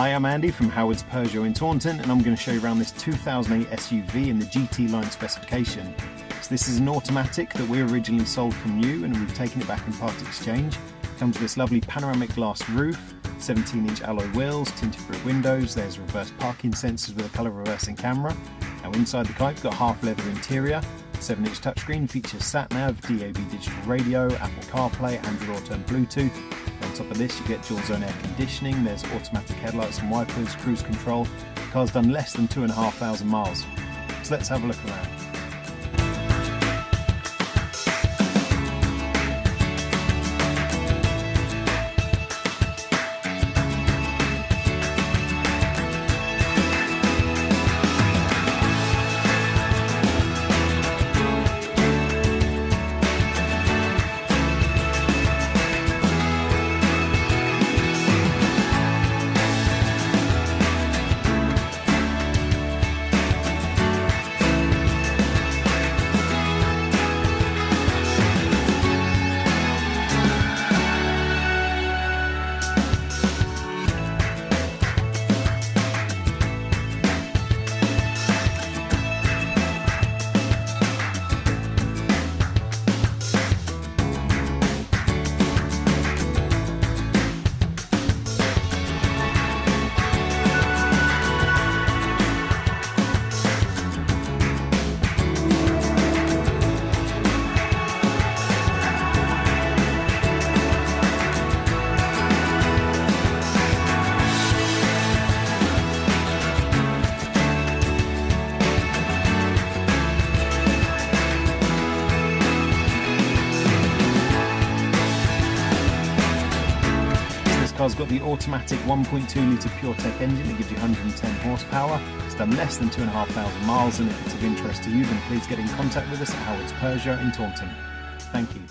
Hi, I'm Andy from Howard's Peugeot in Taunton, and I'm going to show you around this 2008 SUV in the GT line specification. So this is an automatic that we originally sold from new, and we've taken it back in part exchange. It comes with this lovely panoramic glass roof, 17-inch alloy wheels, tinted through windows. There's reverse parking sensors with a colour reversing camera. Now inside the car you've got half leather interior, 7-inch touchscreen, features sat-nav, DAB digital radio, Apple CarPlay, Android Auto and Bluetooth. On top of this you get dual zone air conditioning, there's automatic headlights and wipers, cruise control. The car's done less than 2,500 miles. So let's have a look around. This car's got the automatic 1.2 litre PureTech engine that gives you 110 horsepower. It's done less than 2,500 miles, and if it's of interest to you then please get in contact with us at Howard's Peugeot in Taunton. Thank you.